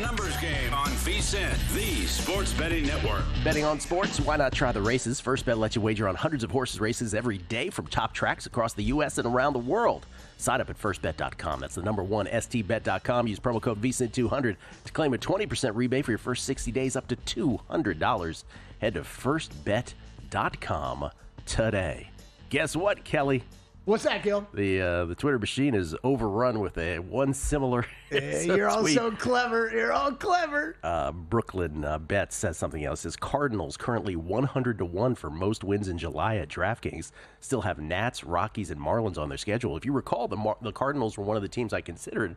Numbers Game on VSiN, the sports betting network. Betting on sports? Why not try the races? First Bet lets you wager on hundreds of horses races every day from top tracks across the U.S. and around the world. Sign up at firstbet.com. That's the number one, stbet.com. Use promo code VSiN200 to claim a 20% rebate for your first 60 days up to $200. Head to firstbet.com today. Guess what, Kelly? What's that, Gil? The Twitter machine is overrun with one similar. You're all so clever. You're all clever. Brooklyn Bet says something else. Says Cardinals currently 100-1 for most wins in July at DraftKings. Still have Nats, Rockies, and Marlins on their schedule. If you recall, the Cardinals were one of the teams I considered,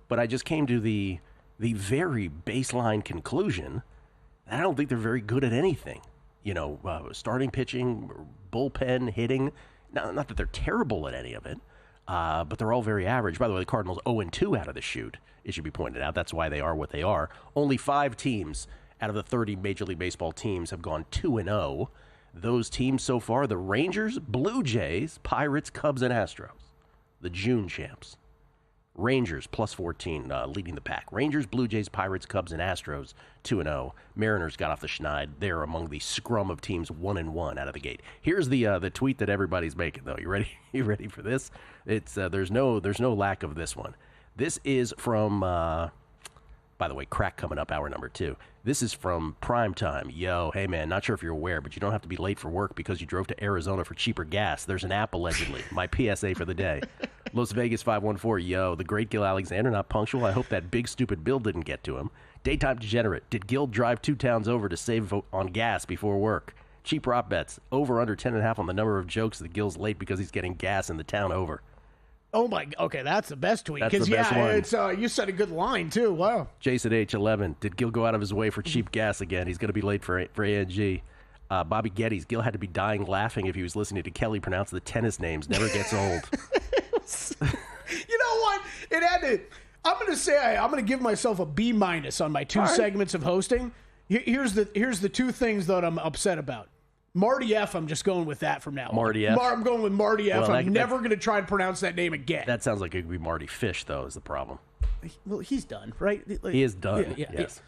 but I just came to the very baseline conclusion that I don't think they're very good at anything. Starting pitching, bullpen, hitting. Not that they're terrible at any of it, but they're all very average. By the way, the Cardinals 0-2 out of the chute. It should be pointed out. That's why they are what they are. Only 5 teams out of the 30 Major League Baseball teams have gone 2-0. Those teams so far, the Rangers, Blue Jays, Pirates, Cubs, and Astros. The June champs. Rangers, plus 14, leading the pack. Rangers, Blue Jays, Pirates, Cubs, and Astros, 2-0. Mariners got off the schneid. They're among the scrum of teams 1-1 out of the gate. Here's the tweet that everybody's making, though. You ready? You ready for this? It's there's no lack of this one. This is from, by the way, crack coming up, hour number 2. This is from Primetime. Yo, hey, man, not sure if you're aware, but you don't have to be late for work because you drove to Arizona for cheaper gas. There's an app, allegedly. My PSA for the day. Las Vegas 514, yo, the great Gil Alexander, not punctual. I hope that big stupid bill didn't get to him. Daytime degenerate. Did Gil drive 2 towns over to save on gas before work? Cheap prop bets. Over under 10.5 on the number of jokes that Gil's late because he's getting gas in the town over. Oh, my. Okay, that's the best tweet. That's the best one. It's, you said a good line, too. Wow. Jason H11. Did Gil go out of his way for cheap gas again? He's going to be late for ANG. Bobby Geddes. Gil had to be dying laughing if he was listening to Kelly pronounce the tennis names. Never gets old. You know what? It had to. I'm going to say I'm going to give myself a B- on my 2 segments of hosting. Here's the 2 things that I'm upset about. Marty F. I'm just going with that from now on. Marty F. I'm going with Marty F. I'm never going to try and pronounce that name again. That sounds like it could be Marty Fish, though, is the problem. Well, he's done, right? He is done. Yeah, yes.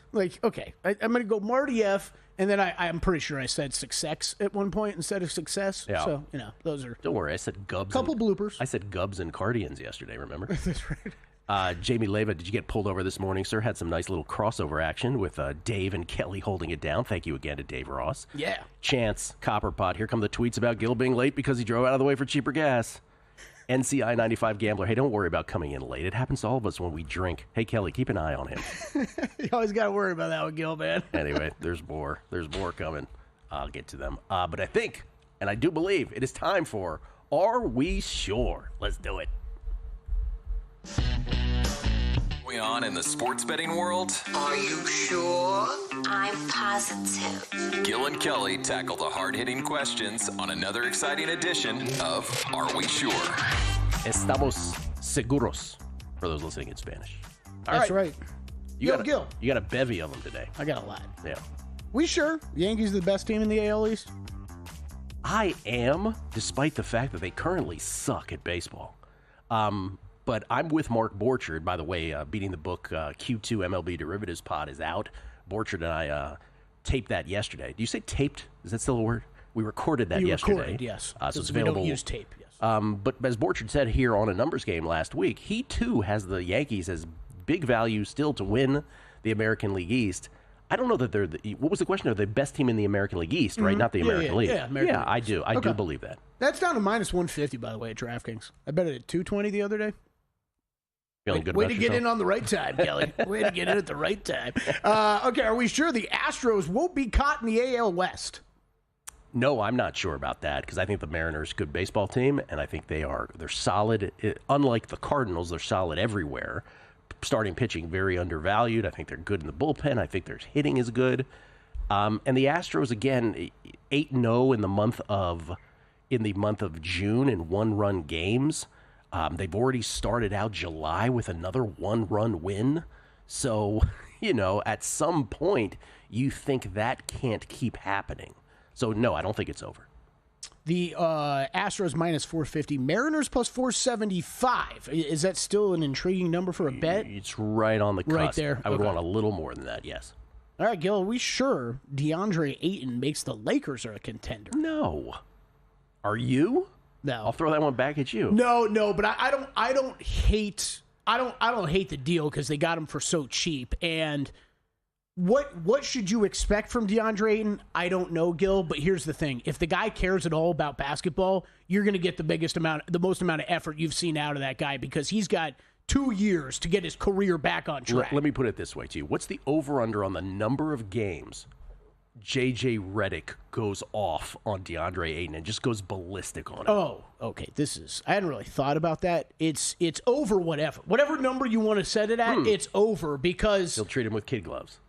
Okay, I'm going to go Marty F. And then I'm pretty sure I said success at one point instead of success. Yeah. So, those are... Don't worry, I said Gubs. Couple bloopers. I said Gubs and Cardians yesterday, remember? That's right. Jamie Leva, did you get pulled over this morning, sir? Had some nice little crossover action with Dave and Kelly holding it down. Thank you again to Dave Ross. Yeah. Chance, Copperpot. Here come the tweets about Gil being late because he drove out of the way for cheaper gas. NCI 95 Gambler. Hey, don't worry about coming in late. It happens to all of us when we drink. Hey, Kelly, keep an eye on him. You always got to worry about that with Gil, man. Anyway, there's more. There's more coming. I'll get to them. But I think, and I do believe, it is time for Are We Sure? Let's do it. Going on in the sports betting world? Are you sure? I'm positive. Gil and Kelly tackle the hard-hitting questions on another exciting edition of Are We Sure? Estamos seguros, for those listening in Spanish. That's right. Gil. You got a bevy of them today. I got a lot. Yeah. We sure? The Yankees are the best team in the AL East? I am, despite the fact that they currently suck at baseball. But I'm with Mark Borchard. By the way, Beating the Book Q2 MLB Derivatives Pod is out. Borchard and I taped that yesterday. Do you say taped? Is that still a word? We recorded that yesterday. Recorded, yes. So it's available. We don't use tape, yes. But as Borchard said here on a numbers game last week, he too has the Yankees as big value still to win the American League East. I don't know that they're what was the question? Are they the best team in the American League East, right? Not the American League. Yeah, American League. I do. I do believe that. That's down to minus 150, by the way, at DraftKings. I bet it at 220 the other day. Feeling good Way about to yourself? get in on the right time, Kelly. Way to get in at the right time. Okay, are we sure the Astros won't be caught in the AL West? No, I'm not sure about that because I think the Mariners are a good baseball team, and I think they're solid. Unlike the Cardinals, they're solid everywhere. Starting pitching, very undervalued. I think they're good in the bullpen. I think their hitting is good. And the Astros, again, 8-0 in the month of June in one-run games. They've already started out July with another one-run win. So, at some point, you think that can't keep happening. So, no, I don't think it's over. The Astros minus 450, Mariners plus 475. Is that still an intriguing number for a bet? It's right on the cusp. Right there. I would want a little more than that, yes. All right, Gil, are we sure DeAndre Ayton makes the Lakers a contender? No. Are you? No. I'll throw that one back at you. No, but I don't hate the deal because they got him for so cheap. And what should you expect from DeAndre Ayton? I don't know, Gil, but here's the thing. If the guy cares at all about basketball, you're going to get the most amount of effort you've seen out of that guy because he's got 2 years to get his career back on track. Let me put it this way to you. What's the over-under on the number of games J.J. Redick goes off on DeAndre Ayton and just goes ballistic on him? Oh, okay. I hadn't really thought about that. It's over whatever. Whatever number you want to set it at, it's over because... He'll treat him with kid gloves.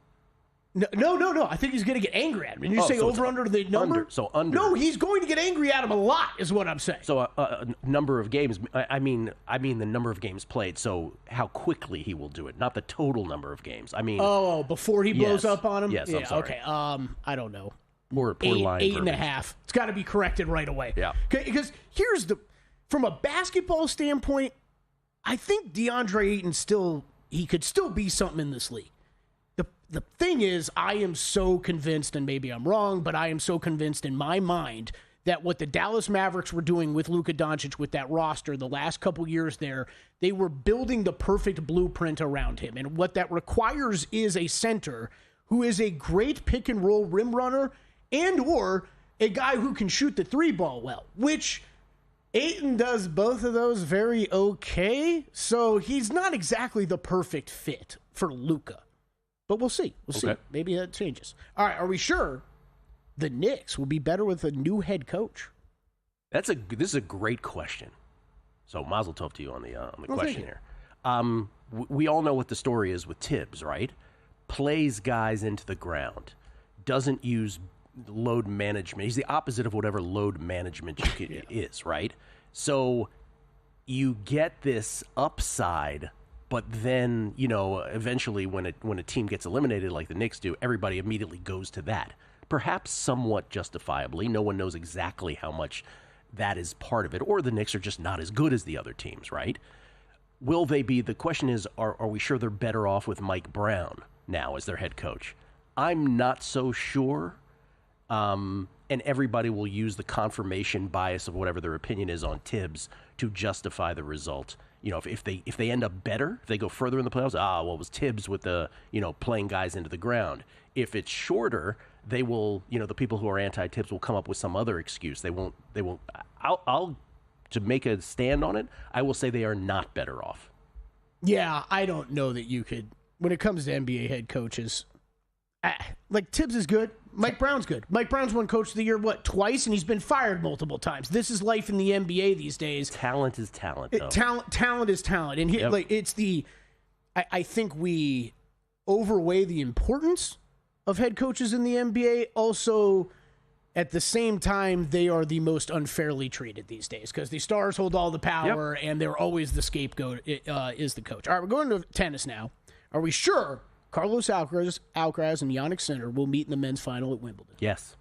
No. I think he's going to get angry at him. And you say over under the number? Under. No, he's going to get angry at him a lot is what I'm saying. So a number of games, I mean the number of games played, so how quickly he will do it, not the total nummer of games. I mean... Oh, before he blows up on him? Yes, yeah, I'm sorry. Okay, I don't know. Poor line 8.5. It's got to be corrected right away. Yeah. Because from a basketball standpoint, I think DeAndre Ayton he could still be something in this league. The thing is, I am so convinced, and maybe I'm wrong, but I am so convinced in my mind that what the Dallas Mavericks were doing with Luka Doncic with that roster the last couple years there, they were building the perfect blueprint around him. And what that requires is a center who is a great pick-and-roll rim runner and or a guy who can shoot the three ball well, which Ayton does both of those very okay. So he's not exactly the perfect fit for Luka. But we'll see. We'll see. Maybe that changes. All right, are we sure the Knicks will be better with a new head coach? This is a great question. So Mazel Tov to you on the question here. We all know what the story is with Tibbs, right? Plays guys into the ground, doesn't use load management. He's the opposite of whatever load management is, right? So you get this upside. But then, eventually when a team gets eliminated like the Knicks do, everybody immediately goes to that. Perhaps somewhat justifiably. No one knows exactly how much that is part of it. Or the Knicks are just not as good as the other teams, right? Will they be? The question is, are we sure they're better off with Mike Brown now as their head coach? I'm not so sure. And everybody will use the confirmation bias of whatever their opinion is on Tibbs to justify the result. If they end up better, if they go further in the playoffs, it was Tibbs with the, playing guys into the ground. If it's shorter, they will, the people who are anti-Tibbs will come up with some other excuse. They won't, I'll to make a stand on it, I will say they are not better off. Yeah, I don't know that you could, when it comes to NBA head coaches, like Tibbs is good. Mike Brown's good. Mike Brown's won Coach of the Year, twice, and he's been fired multiple times. This is life in the NBA these days. Talent is talent, though. Talent is talent. And here, it's I think we overweigh the importance of head coaches in the NBA. Also, at the same time, they are the most unfairly treated these days because the stars hold all the power, and they're always the scapegoat is the coach. All right, we're going to tennis now. Are we sure Carlos Alcaraz and Jannik Sinner will meet in the men's final at Wimbledon? Yes.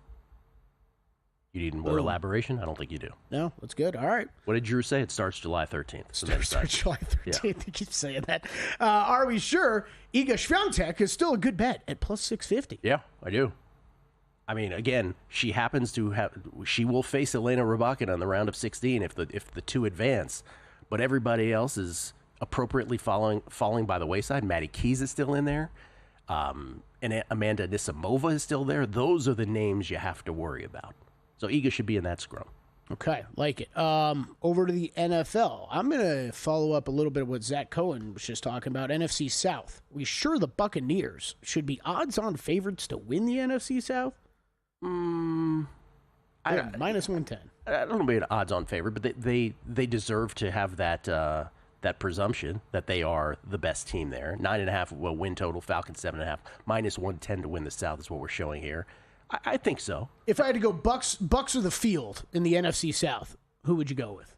You need more elaboration? I don't think you do. No, that's good. All right. What did Drew say? It starts July 13th. Starts July 13th. Yeah. You keep saying that. Are we sure Iga Swiatek is still a good bet at plus 650? Yeah, I do. I mean, again, she will face Elena Rybakina in the round of 16 if the two advance, but everybody else is appropriately falling by the wayside. Maddie Keys is still in there. And Amanda Anisimova is still there. Those are the names you have to worry about. So Iga should be in that scrum. Okay, like it. Over to the NFL. I'm going to follow up a little bit of what Zach Cohen was just talking about. NFC South. We sure the Buccaneers should be odds-on favorites to win the NFC South? Minus 110. I don't know about an odds-on favorite, but they deserve to have that presumption that they are the best team there. 9.5 win total, Falcons 7.5, minus 110 to win the South is what we're showing here. I think so. If I had to go Bucks or the field in the NFC South, who would you go with?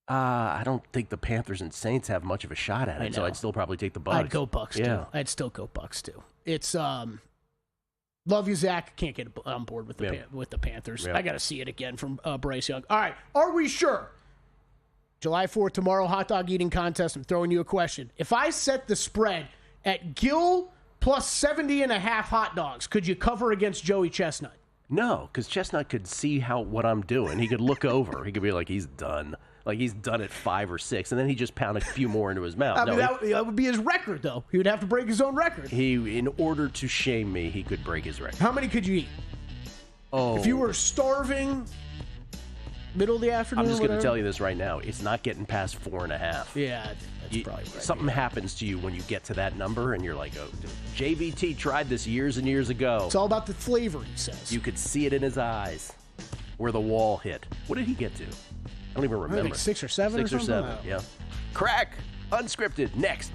I don't think the Panthers and Saints have much of a shot at it, so I'd still probably take the Bucks. I'd go Bucks too. I'd still go Bucks too. It's Love you, Zach. Can't get on board with the Panthers. Yep. I got to see it again from Bryce Young. All right. Are we sure? July 4th, tomorrow, hot dog eating contest. I'm throwing you a question. If I set the spread at Gill plus 70.5 hot dogs, could you cover against Joey Chestnut? No, because Chestnut could see what I'm doing. He could look over. He could be like, he's done. Like, he's done at 5 or 6, and then he just pound a few more into his mouth. I mean, that would be his record, though. He would have to break his own record. In order to shame me, he could break his record. How many could you eat? Oh. If you were starving, middle of the afternoon, I'm just going to tell you this right now. It's not getting past 4.5. Yeah, that's probably right. Something happens to you when you get to that number, and you're like, oh, dude, JVT tried this years and years ago. It's all about the flavor, he says. You could see it in his eyes where the wall hit. What did he get to? I don't even remember. I think 6 or 7 6 or 7, yeah. Crack, unscripted, next.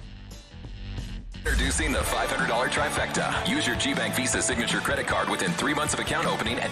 Introducing the $500 trifecta. Use your GBank Visa signature credit card within 3 months of account opening and